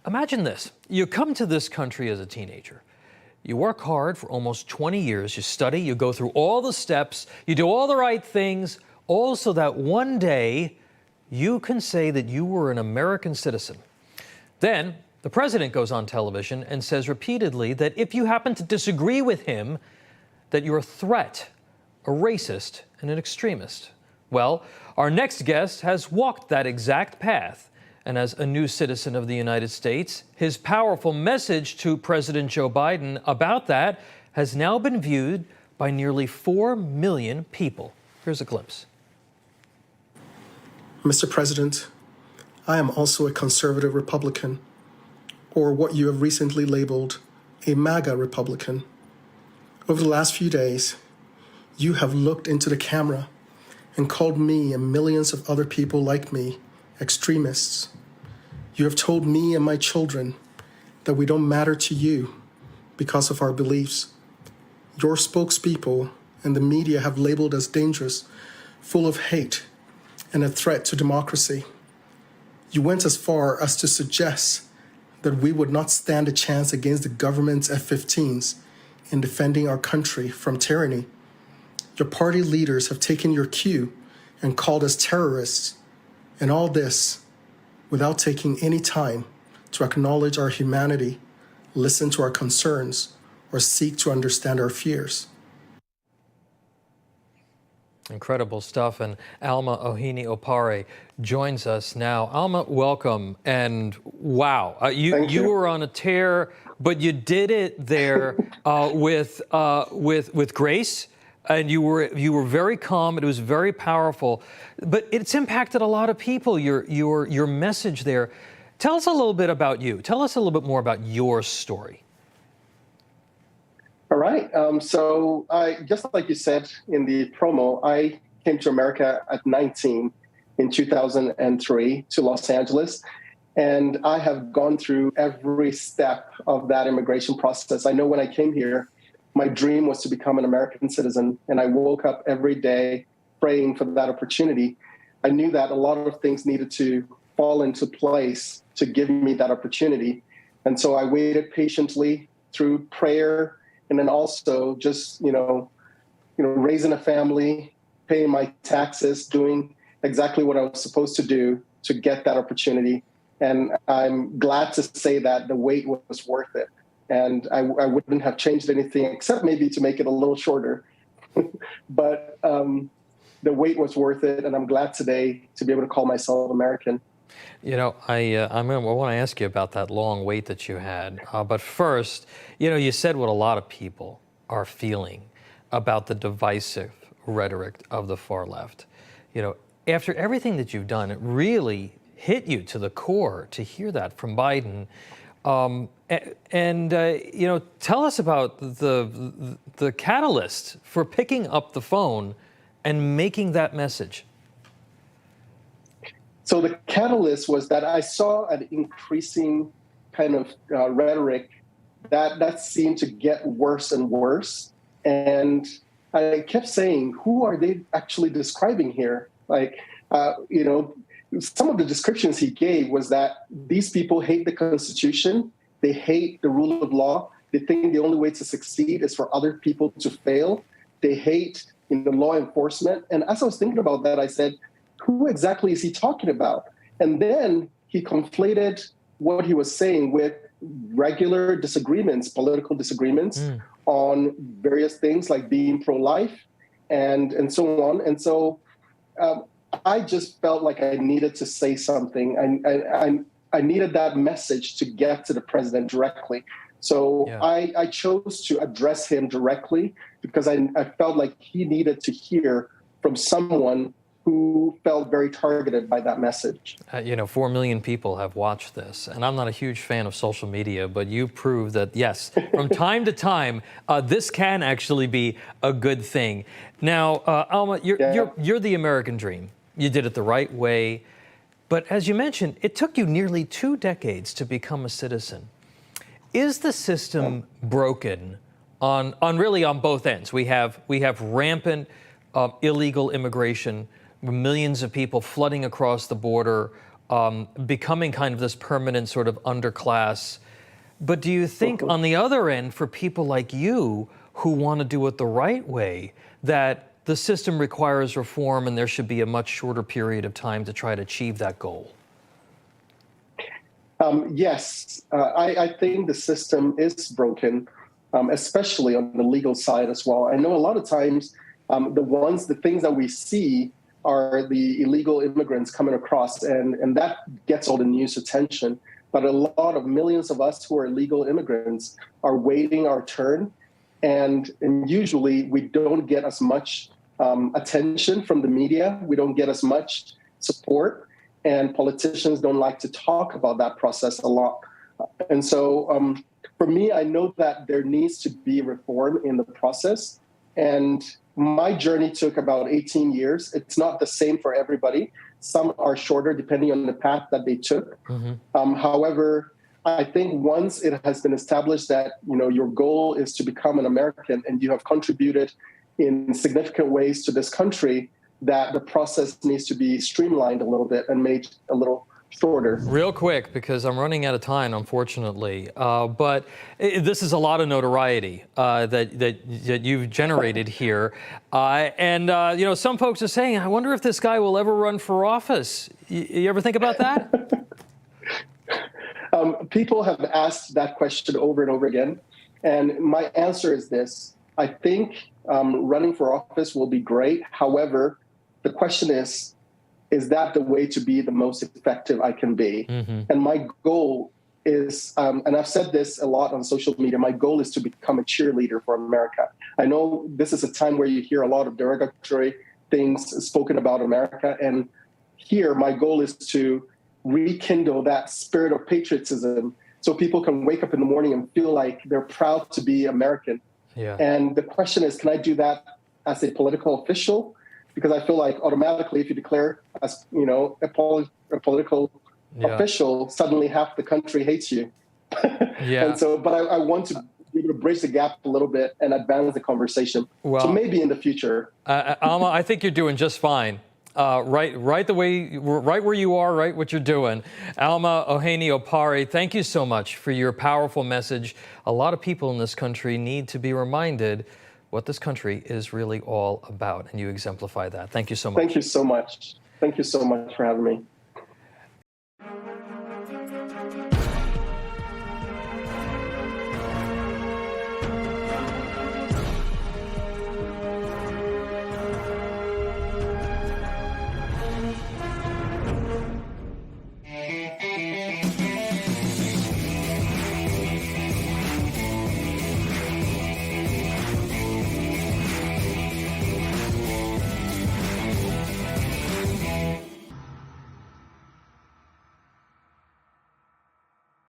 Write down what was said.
Imagine this. You come to this country as a teenager. You work hard for almost 20 years. You study, you go through all the steps, you do all the right things, all so that one day you can say that you were an American citizen. Then the president goes on television and says repeatedly that if you happen to disagree with him, that you're a threat, a racist, and an extremist. Well, our next guest has walked that exact path. And as a new citizen of the United States, his powerful message to President Joe Biden about that has now been viewed by nearly 4 million people. Here's a glimpse. Mr. President, I am also a conservative Republican, or what you have recently labeled a MAGA Republican. Over the last few days, you have looked into the camera and called me and millions of other people like me extremists. You have told me and my children that we don't matter to you because of our beliefs. Your spokespeople and the media have labeled us dangerous, full of hate, and a threat to democracy. You went as far as to suggest that we would not stand a chance against the government's F-15s in defending our country from tyranny. Your party leaders have taken your cue and called us terrorists, and all this without taking any time to acknowledge our humanity, listen to our concerns, or seek to understand our fears. Incredible stuff. And Alma Ohene-Opare joins us now. Alma, welcome. And wow, you were on a tear, but you did it there with grace. And you were very calm. It was very powerful, but it's impacted a lot of people. Your message there. Tell us a little bit about you. Tell us a little bit more about your story. All right. So just like you said in the promo, I came to America at 19 in 2003 to Los Angeles, and I have gone through every step of that immigration process. I know when I came here, my dream was to become an American citizen, and I woke up every day praying for that opportunity. I knew that a lot of things needed to fall into place to give me that opportunity. And so I waited patiently through prayer, and then also just, raising a family, paying my taxes, doing exactly what I was supposed to do to get that opportunity. And I'm glad to say that the wait was worth it. And I wouldn't have changed anything except maybe to make it a little shorter. But the wait was worth it, and I'm glad today to be able to call myself American. I want to ask you about that long wait that you had. But first, you said what a lot of people are feeling about the divisive rhetoric of the far left. After everything that you've done, it really hit you to the core to hear that from Biden. Tell us about the catalyst for picking up the phone and making that message. So the catalyst was that I saw an increasing kind of rhetoric that seemed to get worse and worse. And I kept saying, who are they actually describing here? Some of the descriptions he gave was that these people hate the Constitution, they hate the rule of law, they think the only way to succeed is for other people to fail, they hate law enforcement. And as I was thinking about that, I said, who exactly is he talking about? And then he conflated what he was saying with regular disagreements, political disagreements on various things like being pro-life and so on. And so I just felt like I needed to say something. I needed that message to get to the president directly. So yeah. I chose to address him directly because I felt like he needed to hear from someone who felt very targeted by that message. 4 million people have watched this, and I'm not a huge fan of social media, but you prove that, yes, from time to time, this can actually be a good thing. Now, Alma, you're the American dream. You did it the right way. But as you mentioned, it took you nearly 2 decades to become a citizen. Is the system broken on both ends? We have rampant illegal immigration, millions of people flooding across the border, becoming kind of this permanent sort of underclass. But do you think on the other end, for people like you who want to do it the right way, that the system requires reform and there should be a much shorter period of time to try to achieve that goal? Yes, I think the system is broken, especially on the legal side as well. I know a lot of times the things that we see are the illegal immigrants coming across, and that gets all the news attention. But a lot of millions of us who are illegal immigrants are waiting our turn, and usually we don't get as much attention from the media. We don't get as much support, and politicians don't like to talk about that process a lot. And so for me, I know that there needs to be reform in the process. And my journey took about 18 years. It's not the same for everybody. Some are shorter depending on the path that they took. However, I think once it has been established that your goal is to become an American and you have contributed in significant ways to this country, that the process needs to be streamlined a little bit and made a little shorter. Real quick, because I'm running out of time, unfortunately. But this is a lot of notoriety that you've generated here. Some folks are saying, I wonder if this guy will ever run for office. You ever think about that? People have asked that question over and over again. And my answer is this. I think running for office will be great. However, the question is that the way to be the most effective I can be? And my goal is, and I've said this a lot on social media, my goal is to become a cheerleader for America. I know this is a time where you hear a lot of derogatory things spoken about America. And here, my goal is to rekindle that spirit of patriotism so people can wake up in the morning and feel like they're proud to be American. Yeah. And the question is, can I do that as a political official? Because I feel like automatically, if you declare as a political official, suddenly half the country hates you. And so, but I want to be able to bridge the gap a little bit and advance the conversation. Well, so maybe in the future. Alma, I think you're doing just fine. Right where you are, right what you're doing. Alma Ohene-Opare, thank you so much for your powerful message. A lot of people in this country need to be reminded what this country is really all about, and you exemplify that. Thank you so much. Thank you so much. Thank you so much for having me.